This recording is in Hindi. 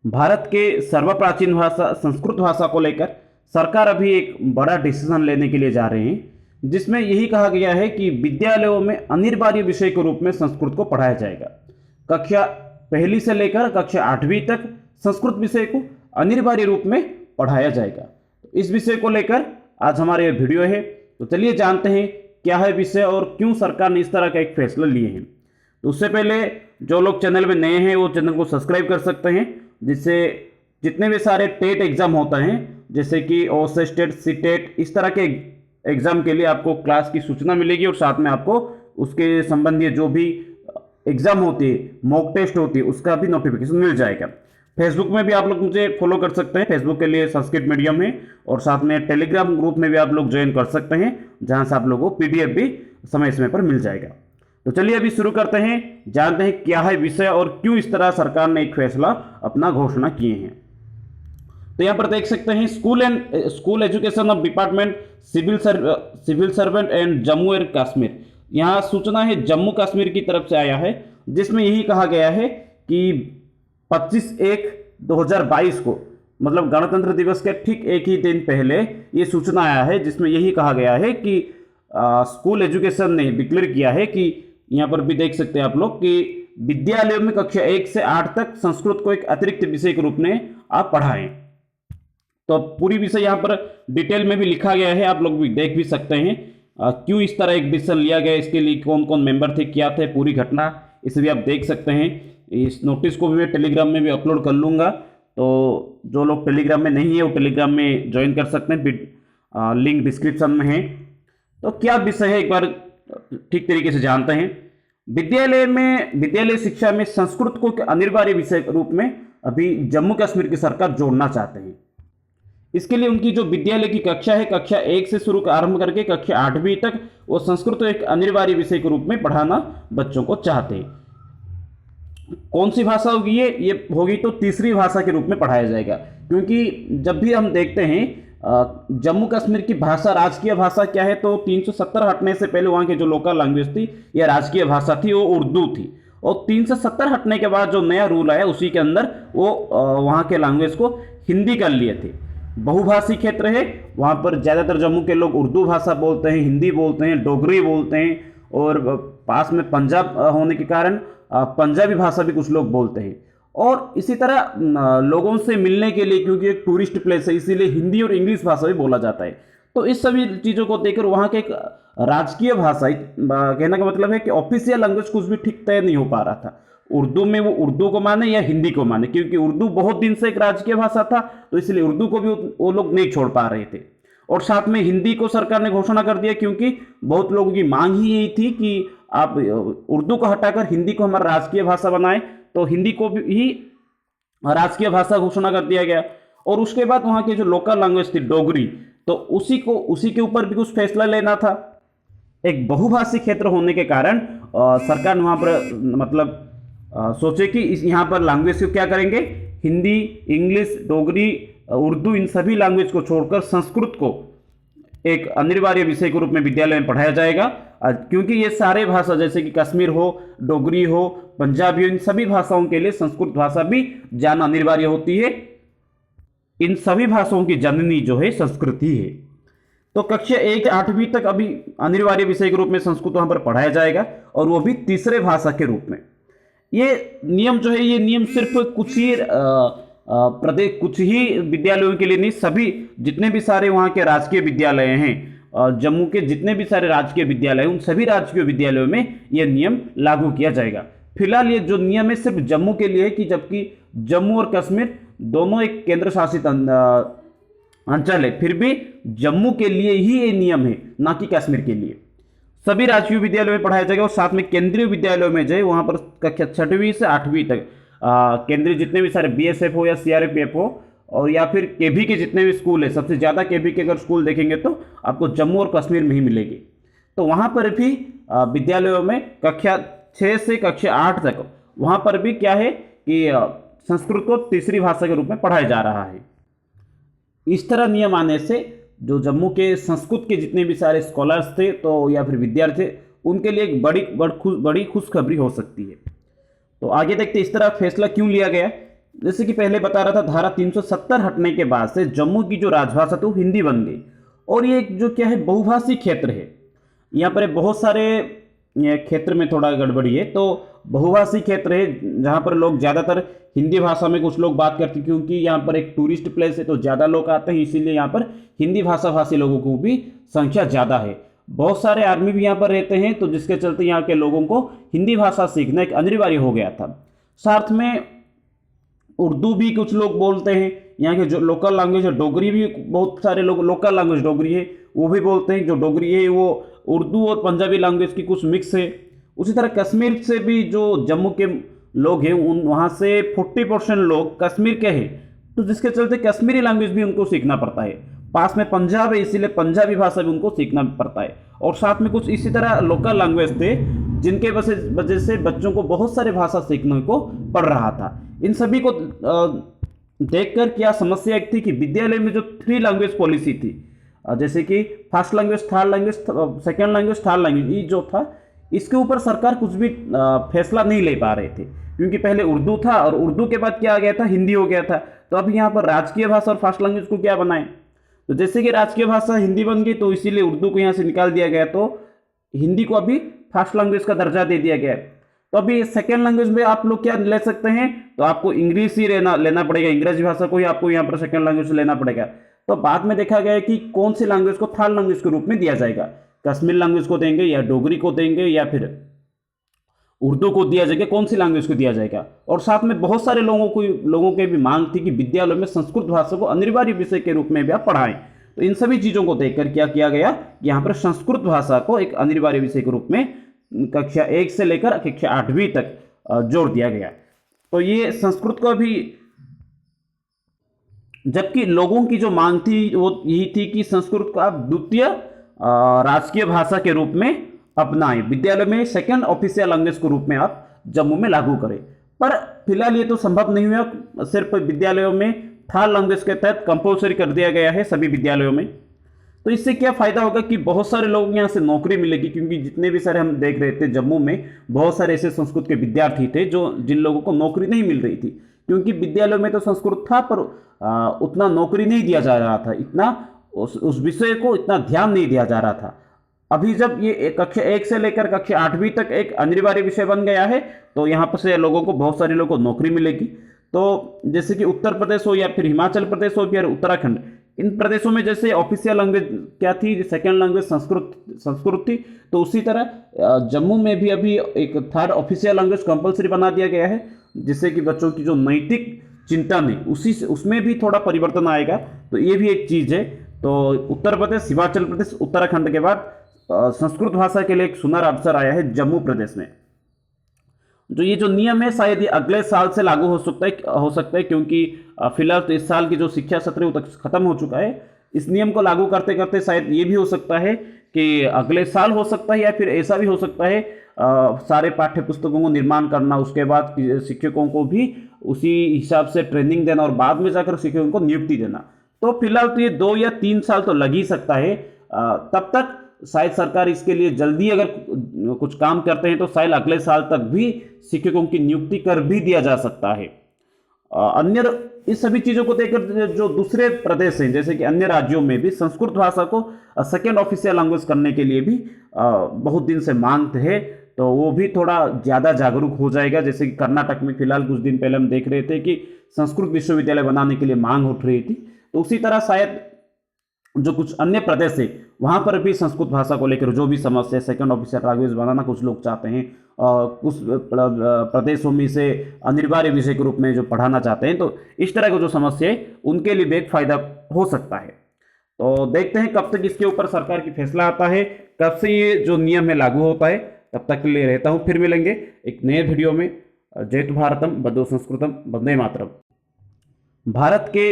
भारत के सर्वप्राचीन भाषा संस्कृत भाषा को लेकर सरकार अभी एक बड़ा डिसीजन लेने के लिए जा रहे हैं, जिसमें यही कहा गया है कि विद्यालयों में अनिवार्य विषय के रूप में संस्कृत को पढ़ाया जाएगा। कक्षा पहली से लेकर कक्षा 8वीं तक संस्कृत विषय को अनिवार्य रूप में पढ़ाया जाएगा। तो इस विषय को लेकर आज हमारे वीडियो है, तो चलिए जानते हैं क्या है विषय और क्यों सरकार ने इस तरह का एक फैसला लिए हैं। तो उससे पहले जो लोग चैनल में नए हैं वो चैनल को सब्सक्राइब कर सकते हैं, जिससे जितने भी सारे टेट एग्जाम होता है जैसे कि ओसेट टेट सी टेट इस तरह के एग्जाम के लिए आपको क्लास की सूचना मिलेगी और साथ में आपको उसके संबंधी जो भी एग्जाम होती है, मॉक टेस्ट होती है, उसका भी नोटिफिकेशन मिल जाएगा। फेसबुक में भी आप लोग मुझे फॉलो कर सकते हैं, फेसबुक के लिए संस्कृत मीडियम है, और साथ में टेलीग्राम ग्रुप में भी आप लोग ज्वाइन कर सकते हैं, जहां से आप लोगों को पीडीएफ भी समय समय पर मिल जाएगा। तो चलिए अभी शुरू करते हैं, जानते हैं क्या है विषय और क्यों इस तरह सरकार ने एक फैसला अपना घोषणा किए हैं। तो यहाँ पर देख सकते हैं school education of department civil servant and Jammu and Kashmir. यहाँ सूचना है जम्मू कश्मीर की तरफ से आया है, जिसमें यही कहा गया है कि 25/1/2022 को, मतलब गणतंत्र दिवस के ठीक एक ही दिन पहले ये सूचना आया है, जिसमें यही कहा गया है कि स्कूल एजुकेशन ने डिक्लेयर किया है कि यहाँ पर भी देख सकते हैं आप लोग कि विद्यालयों में कक्षा 1 से 8 तक संस्कृत को एक अतिरिक्त विषय के रूप में आप पढ़ाएं। तो पूरी विषय यहाँ पर डिटेल में भी लिखा गया है, आप लोग भी देख भी सकते हैं क्यों इस तरह एक डिसीजन लिया गया, इसके लिए कौन कौन मेंबर थे, क्या थे, पूरी घटना इसे भी आप देख सकते हैं। इस नोटिस को भी मैं टेलीग्राम में भी अपलोड कर लूँगा, तो जो लोग टेलीग्राम में नहीं है वो टेलीग्राम में ज्वाइन कर सकते हैं, लिंक डिस्क्रिप्शन में है। तो क्या विषय है एक बार ठीक तरीके से जानते हैं। विद्यालय शिक्षा में संस्कृत को अनिवार्य विषय के रूप में अभी जम्मू कश्मीर की सरकार जोड़ना चाहते हैं। इसके लिए उनकी जो विद्यालय की कक्षा है, कक्षा 1 से शुरू आरंभ करके कक्षा 8वीं तक वो संस्कृत को एक अनिवार्य विषय के रूप में पढ़ाना बच्चों को चाहते हैं। कौन सी भाषा होगी ये होगी तो तीसरी भाषा के रूप में पढ़ाया जाएगा, क्योंकि जब भी हम देखते हैं जम्मू कश्मीर की भाषा, राजकीय भाषा क्या है, तो 370 हटने से पहले वहाँ की जो लोकल लैंग्वेज थी या राजकीय भाषा थी वो उर्दू थी, और 370 हटने के बाद जो नया रूल आया उसी के अंदर वो वहाँ के लैंग्वेज को हिंदी कर लिए थे। बहुभाषी क्षेत्र है, वहाँ पर ज़्यादातर जम्मू के लोग उर्दू भाषा बोलते हैं, हिंदी बोलते हैं, डोगरी बोलते हैं, और पास में पंजाब होने के कारण पंजाबी भाषा भी कुछ लोग बोलते हैं। और इसी तरह लोगों से मिलने के लिए, क्योंकि एक टूरिस्ट प्लेस है, इसीलिए हिंदी और इंग्लिश भाषा भी बोला जाता है। तो इस सभी चीज़ों को देखकर वहाँ के एक राजकीय भाषा, कहने का मतलब है कि ऑफिशियल लैंग्वेज कुछ भी ठीक तय नहीं हो पा रहा था, उर्दू में वो उर्दू को माने या हिंदी को माने, क्योंकि उर्दू बहुत दिन से एक राजकीय भाषा था, तो इसलिए उर्दू को भी वो लोग नहीं छोड़ पा रहे थे। और साथ में हिंदी को सरकार ने घोषणा कर दिया, क्योंकि बहुत लोगों की मांग ही यही थी कि आप उर्दू को हटाकर हिंदी को हमारा राजकीय भाषा बनाए, तो हिंदी को भी राजकीय भाषा घोषणा कर दिया गया। और उसके बाद वहाँ की जो लोकल लैंग्वेज थी डोगरी, तो उसी के ऊपर भी कुछ फैसला लेना था। एक बहुभाषी क्षेत्र होने के कारण सरकार ने वहाँ पर मतलब सोचे कि यहाँ पर लैंग्वेज को क्या करेंगे, हिंदी, इंग्लिश, डोगरी, उर्दू, इन सभी लैंग्वेज को छोड़कर संस्कृत को एक अनिवार्य विषय के रूप में विद्यालय में पढ़ाया जाएगा। क्योंकि ये सारे भाषा जैसे कि कश्मीर हो, डोगरी हो, पंजाबी हो, इन सभी भाषाओं के लिए संस्कृत भाषा भी जानना अनिवार्य होती है। इन सभी भाषाओं की जननी जो है संस्कृत ही है। तो कक्षा 1 से 8वीं तक अभी अनिवार्य विषय के रूप में संस्कृत वहाँ पर पढ़ाया जाएगा, और वो भी तीसरे भाषा के रूप में। ये नियम जो है, ये नियम सिर्फ कुछ ही विद्यालयों के लिए नहीं, सभी जितने भी सारे वहाँ के राजकीय विद्यालय हैं, जम्मू के जितने भी सारे राजकीय विद्यालय हैं, उन सभी राजकीय विद्यालयों में यह नियम लागू किया जाएगा। फिलहाल ये जो नियम है सिर्फ जम्मू के लिए है, कि जबकि जम्मू और कश्मीर दोनों एक केंद्र शासित अंचल है, फिर भी जम्मू के लिए ही ये नियम है, ना कि कश्मीर के लिए। सभी राजकीय विद्यालयों में पढ़ाया जाएगा, और साथ में केंद्रीय विद्यालयों में जो है वहाँ पर कक्षा 6वीं से 8वीं तक केंद्रीय जितने भी सारे बीएसएफ हो या सीआरपीएफ हो, और या फिर केवी के जितने भी स्कूल है, सबसे ज़्यादा केवी के अगर स्कूल देखेंगे तो आपको जम्मू और कश्मीर में ही मिलेगी। तो वहाँ पर भी विद्यालयों में कक्षा 6 से कक्षा 8 तक वहाँ पर भी क्या है कि संस्कृत को तीसरी भाषा के रूप में पढ़ाया जा रहा है। इस तरह नियम आने से जो जम्मू के संस्कृत के जितने भी सारे स्कॉलर्स थे तो या फिर विद्यार्थी, उनके लिए एक बड़ी खुशखबरी हो सकती है। तो आगे देखते इस तरह फैसला क्यों लिया गया। जैसे कि पहले बता रहा था, धारा 370 हटने के बाद से जम्मू की जो राजभाषा थी वो हिंदी बन गई। और ये जो क्या है, बहुभाषी क्षेत्र है। यहाँ पर बहुत सारे ये क्षेत्र में थोड़ा गड़बड़ी है, तो बहुभाषी क्षेत्र है जहाँ पर लोग ज़्यादातर हिंदी भाषा में कुछ लोग बात करते हैं, क्योंकि यहाँ पर एक टूरिस्ट प्लेस है तो ज़्यादा लोग आते हैं, इसीलिए यहाँ पर हिंदी भाषा भाषी लोगों को भी संख्या ज़्यादा है। बहुत सारे आर्मी भी यहाँ पर रहते हैं, तो जिसके चलते यहाँ के लोगों को हिंदी भाषा सीखना एक अनिवार्य हो गया था। साथ में उर्दू भी कुछ लोग बोलते हैं। यहाँ के जो लोकल लैंग्वेज है डोगरी भी, बहुत सारे लोग लोकल लैंग्वेज डोगरी है वो भी बोलते हैं। जो डोगरी है वो उर्दू और पंजाबी लैंग्वेज की कुछ मिक्स है। उसी तरह कश्मीर से भी जो जम्मू के लोग हैं उन वहाँ से 40% लोग कश्मीर के हैं, तो जिसके चलते कश्मीरी लैंग्वेज भी उनको सीखना पड़ता है। पास में पंजाब है इसीलिए पंजाबी भाषा भी उनको सीखना पड़ता है। और साथ में कुछ इसी तरह लोकल लैंग्वेज थे जिनके वजह से बच्चों को बहुत सारे भाषा सीखने को पड़ रहा था। इन सभी को देखकर क्या समस्या एक थी कि विद्यालय में जो 3 लैंग्वेज पॉलिसी थी, जैसे कि first language, third language, second language, third language, ये जो था इसके ऊपर सरकार कुछ भी फैसला नहीं ले पा रहे थे, क्योंकि पहले उर्दू था और उर्दू के बाद क्या आ गया था, हिंदी हो गया था। तो अब यहाँ पर राजकीय भाषा और फर्स्ट लैंग्वेज को क्या बनाएं, तो जैसे कि राजकीय भाषा हिंदी बन गई तो इसीलिए उर्दू को यहाँ से निकाल दिया गया, तो हिंदी को अभी फर्स्ट लैंग्वेज का दर्जा दे दिया गया। तो अभी सेकेंड लैंग्वेज में आप लोग क्या ले सकते हैं, तो आपको इंग्लिश ही लेना पड़ेगा, अंग्रेजी भाषा को ही आपको यहाँ पर सेकेंड लैंग्वेज लेना पड़ेगा। तो बाद में देखा गया कि कौन सी लैंग्वेज को थर्ड लैंग्वेज के रूप में दिया जाएगा, कश्मीर लैंग्वेज को देंगे या डोगरी को देंगे या फिर उर्दू को दिया जाएगा, कौन सी लैंग्वेज को दिया जाएगा। और साथ में बहुत सारे लोगों की भी मांग थी कि विद्यालयों में संस्कृत भाषा को अनिवार्य विषय के रूप में भी आप पढ़ाएं। तो इन सभी चीज़ों को देखकर क्या किया गया, यहाँ पर संस्कृत भाषा को एक अनिवार्य विषय के रूप में कक्षा 1 से लेकर कक्षा 8वीं तक जोड़ दिया गया। तो ये संस्कृत को भी, जबकि लोगों की जो मांग थी वो यही थी कि संस्कृत को आप द्वितीय राजकीय भाषा के रूप में अपनाएं, विद्यालय में सेकेंड ऑफिशियल लैंग्वेज के रूप में आप जम्मू में लागू करें। पर फिलहाल ये तो संभव नहीं हुआ, सिर्फ विद्यालयों में थर्ड लैंग्वेज के तहत कंपल्सरी कर दिया गया है सभी विद्यालयों में। तो इससे क्या फायदा होगा कि बहुत सारे लोगों को यहाँ से नौकरी मिलेगी, क्योंकि जितने भी सारे हम देख रहे थे जम्मू में बहुत सारे ऐसे संस्कृत के विद्यार्थी थे जिन लोगों को नौकरी नहीं मिल रही थी, क्योंकि विद्यालयों में तो संस्कृत था पर उतना नौकरी नहीं दिया जा रहा था, इतना उस विषय को इतना ध्यान नहीं दिया जा रहा था। अभी जब ये कक्षा 1 से लेकर कक्षा 8वीं तक एक अनिवार्य विषय बन गया है, तो यहाँ पर से लोगों को, बहुत सारे लोगों को नौकरी मिलेगी। तो जैसे कि उत्तर प्रदेश हो या फिर हिमाचल प्रदेश हो या उत्तराखंड, इन प्रदेशों में जैसे ऑफिशियल लैंग्वेज क्या थी, सेकेंड लैंग्वेज संस्कृत थी, तो उसी तरह जम्मू में भी अभी एक थर्ड ऑफिशियल लैंग्वेज कंपलसरी बना दिया गया है, जिससे कि बच्चों की जो नैतिक चिंतन है उसमें भी थोड़ा परिवर्तन आएगा। तो ये भी एक चीज़ है। तो उत्तर प्रदेश, हिमाचल प्रदेश, उत्तराखंड के बाद संस्कृत भाषा के लिए एक सुनहरा अवसर आया है जम्मू प्रदेश में। जो ये जो नियम है शायद ये अगले साल से लागू हो सकता है, क्योंकि फिलहाल तो इस साल की जो शिक्षा सत्र है वो तक खत्म हो चुका है। इस नियम को लागू करते करते शायद ये भी हो सकता है कि अगले साल हो सकता है, या फिर ऐसा भी हो सकता है सारे पाठ्य पुस्तकों को निर्माण करना, उसके बाद शिक्षकों को भी उसी हिसाब से ट्रेनिंग देना और बाद में जाकर शिक्षकों को नियुक्ति देना। तो फिलहाल तो ये 2 या 3 साल तो लग ही सकता है। तब तक शायद सरकार इसके लिए जल्दी अगर कुछ काम करते हैं तो शायद अगले साल तक भी शिक्षकों की नियुक्ति कर भी दिया जा सकता है। अन्य इस सभी चीज़ों को देखकर जो दूसरे प्रदेश हैं, जैसे कि अन्य राज्यों में भी संस्कृत भाषा को सेकेंड ऑफिशियल लैंग्वेज करने के लिए भी बहुत दिन से मांग है, तो वो भी थोड़ा ज़्यादा जागरूक हो जाएगा। जैसे कि कर्नाटक में फिलहाल कुछ दिन पहले हम देख रहे थे कि संस्कृत विश्वविद्यालय बनाने के लिए मांग उठ रही थी, तो उसी तरह शायद जो कुछ अन्य प्रदेश है वहाँ पर भी संस्कृत भाषा को लेकर जो भी समस्या है, सेकेंड ऑफिशियल लैंग्वेज बनाना कुछ लोग चाहते हैं, कुछ प्रदेशों में से अनिवार्य विषय के रूप में जो पढ़ाना चाहते हैं, तो इस तरह की जो समस्या है उनके लिए भी एक फायदा हो सकता है। तो देखते हैं कब तक इसके ऊपर सरकार की फैसला आता है, कब से ये जो नियम है लागू होता है। तब तक के लिए रहता हूँ, फिर मिलेंगे एक नए वीडियो में। जय भारतम, वंदे संस्कृतम, वंदे मातरम। भारत के